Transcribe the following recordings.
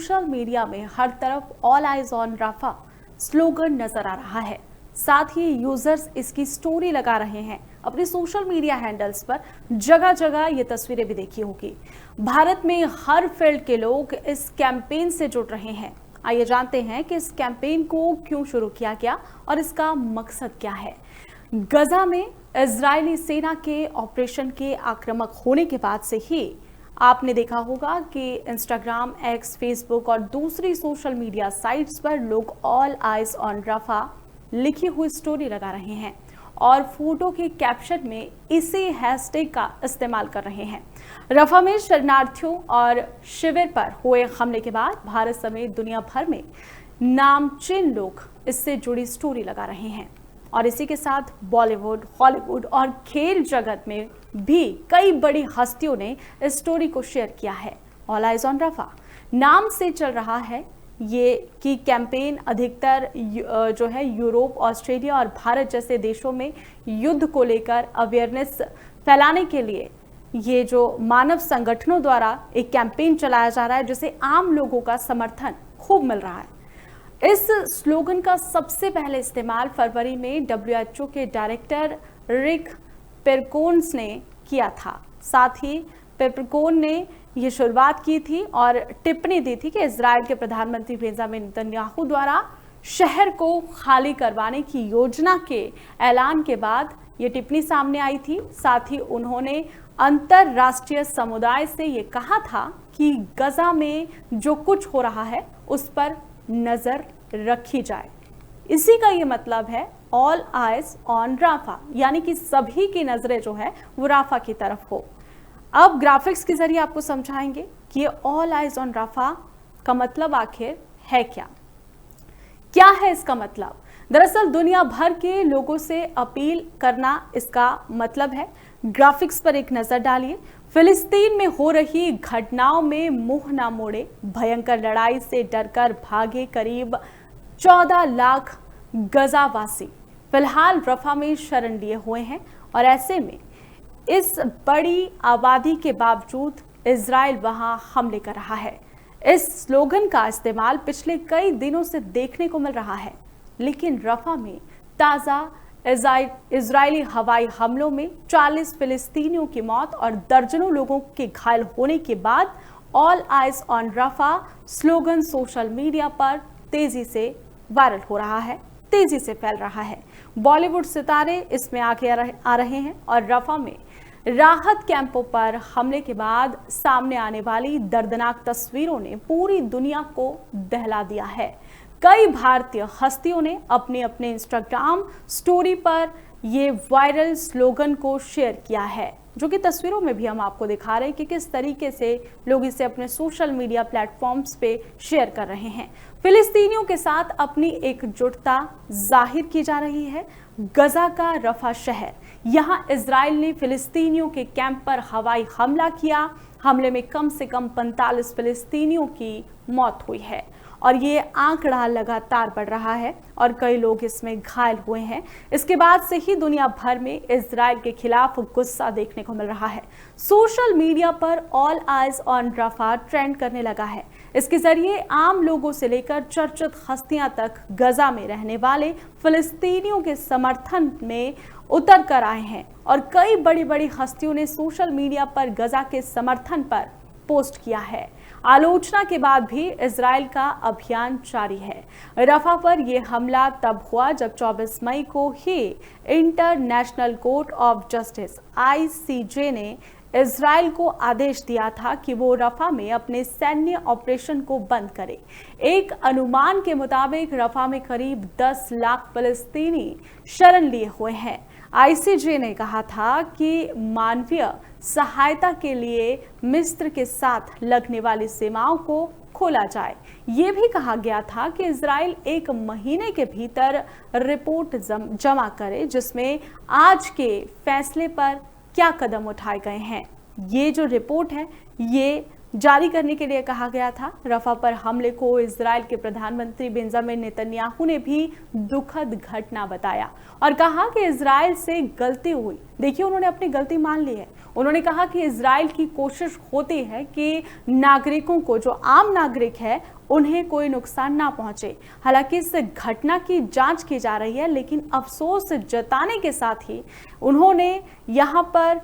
Social media में हर तरफ all eyes on Rafah slogan नजर आ रहा है। साथ ही यूजर्स इसकी स्टोरी लगा रहे हैं अपने सोशल मीडिया हैंडल्स पर। जगह जगह ये तस्वीरें भी देखी होगी। भारत में हर फील्ड के लोग इस कैंपेन से जुड़ रहे हैं। आइए जानते हैं कि इस कैंपेन को क्यों शुरू किया गया और इसका मकसद क्या है। गजा में इजरायली सेना के ऑपरेशन के आक्रामक होने के बाद से ही आपने देखा होगा कि इंस्टाग्राम, एक्स, फेसबुक और दूसरी सोशल मीडिया साइट्स पर लोग ऑल आइज ऑन रफा लिखी हुई स्टोरी लगा रहे हैं और फोटो के कैप्शन में इसी हैशटैग का इस्तेमाल कर रहे हैं। रफा में शरणार्थियों और शिविर पर हुए हमले के बाद भारत समेत दुनिया भर में नामचीन लोग इससे जुड़ी स्टोरी लगा रहे हैं और इसी के साथ बॉलीवुड, हॉलीवुड और खेल जगत में भी कई बड़ी हस्तियों ने इस स्टोरी को शेयर किया है। ऑल आइज ऑन रफा नाम से चल रहा है ये कि कैंपेन अधिकतर जो है यूरोप, ऑस्ट्रेलिया और भारत जैसे देशों में युद्ध को लेकर अवेयरनेस फैलाने के लिए ये जो मानव संगठनों द्वारा एक कैंपेन चलाया जा रहा है, जिसे आम लोगों का समर्थन खूब मिल रहा है। इस स्लोगन का सबसे पहले इस्तेमाल फरवरी में WHO के डायरेक्टर रिक पेरकोन्स ने किया था। साथ ही पेरकोन ने ये शुरुआत की थी और टिप्पणी दी थी कि इजराइल के प्रधानमंत्री बेंजामिन नेतन्याहू द्वारा शहर को खाली करवाने की योजना के ऐलान के बाद ये टिप्पणी सामने आई थी। साथ ही उन्होंने अंतरराष्ट्रीय समुदाय से ये कहा था कि गजा में जो कुछ हो रहा है उस पर नजर रखी जाए। इसी का ये मतलब है ऑल आइज ऑन राफा, यानी कि सभी की नजरें जो है वो राफा की तरफ हो। अब ग्राफिक्स के जरिए आपको समझाएंगे कि ये ऑल आइज ऑन राफा का मतलब आखिर है क्या है इसका मतलब। दरअसल दुनिया भर के लोगों से अपील करना इसका मतलब है। ग्राफिक्स पर एक नजर डालिए। फिलिस्तीन में हो रही घटनाओं में मुंह ना मोड़े, भयंकर लड़ाई से डरकर भागे करीब 14 लाख गजावासी फिलहाल रफा में शरण लिए हुए हैं और ऐसे में इस बड़ी आबादी के बावजूद इजराइल वहां हमले कर रहा है। इस स्लोगन का इस्तेमाल पिछले कई दिनों से देखने को मिल रहा है, लेकिन रफा में ताजा इजरायली हवाई हमलों में 40 फिलिस्तीनियों की मौत और दर्जनों लोगों के घायल होने के बाद all eyes on Rafah slogan social media पर तेजी से वायरल हो रहा है, तेजी से फैल रहा है। बॉलीवुड सितारे इसमें आगे आ रहे हैं और रफा में राहत कैंपों पर हमले के बाद सामने आने वाली दर्दनाक तस्वीरों ने पूरी दुनिया को दहला दिया है। कई भारतीय हस्तियों ने अपने अपने इंस्टाग्राम स्टोरी पर ये वायरल स्लोगन को शेयर किया है, जो कि तस्वीरों में भी हम आपको दिखा रहे हैं कि किस तरीके से लोग इसे अपने सोशल मीडिया प्लेटफॉर्म्स पे शेयर कर रहे हैं। फिलिस्तीनियों के साथ अपनी एकजुटता जाहिर की जा रही है। गजा का रफा शहर, यहां इजराइल ने फिलिस्तीनियों के कैंप पर हवाई हमला किया। हमले में कम से कम 45 फिलिस्तीनियों की मौत हुई है और ये आंकड़ा लगातार बढ़ रहा है और कई लोग इसमें घायल हुए हैं। इसके बाद से ही दुनिया भर में इजराइल के खिलाफ गुस्सा देखने को मिल रहा है। सोशल मीडिया पर ऑल आइज ऑन रफा ट्रेंड करने लगा है। इसके जरिए आम लोगों से लेकर चर्चित हस्तियां तक गजा में रहने वाले फिलिस्तीनियों के समर्थन में उतर कर आए हैं और कई बड़ी बड़ी हस्तियों ने सोशल मीडिया पर गजा के समर्थन पर पोस्ट किया है। आलोचना के बाद भी इजराइल का अभियान जारी है। रफा पर यह हमला तब हुआ जब 24 मई को ही international court of justice ICJ ने इजराइल को आदेश दिया था कि वो रफा में अपने सैन्य ऑपरेशन को बंद करे। एक अनुमान के मुताबिक रफा में करीब 10 लाख फिलिस्तीनी शरण लिए हुए हैं। ICJ ने कहा था कि मानवीय सहायता के लिए मिस्र के साथ लगने वाली सीमाओं को खोला जाए। ये भी कहा गया था कि इजराइल 1 महीने के भीतर रिपोर्ट जमा करे, जिसमें आज के फैसले पर क्या कदम उठाए गए हैं। ये जो रिपोर्ट है ये जारी करने के लिए कहा गया था। रफा पर हमले को इजराइल के प्रधानमंत्री बेंजामिन नेतन्याहू ने भी दुखद घटना बताया और कहा कि इजराइल से गलती हुई। देखिए, उन्होंने अपनी गलती मान ली है। उन्होंने कहा कि इजराइल की कोशिश होती है कि नागरिकों को, जो आम नागरिक है, उन्हें कोई नुकसान ना पहुंचे। हालांकि इस घटना की जांच की जा रही है, लेकिन अफसोस जताने के साथ ही उन्होंने यहां पर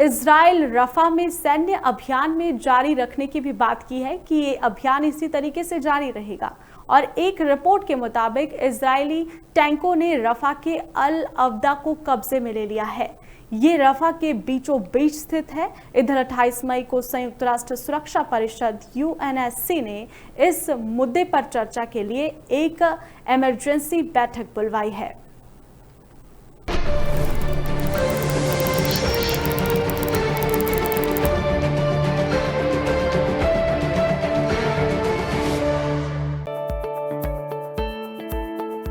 इजराइल रफा में सैन्य अभियान में जारी रखने की भी बात की है कि ये अभियान इसी तरीके से जारी रहेगा। और एक रिपोर्ट के मुताबिक इजरायली टैंकों ने रफा के अल अवदा को कब्जे में ले लिया है। ये रफा के बीचों बीच स्थित है। इधर 28 मई को संयुक्त राष्ट्र सुरक्षा परिषद यूएनएससी ने इस मुद्दे पर चर्चा के लिए एक इमरजेंसी बैठक बुलवाई है।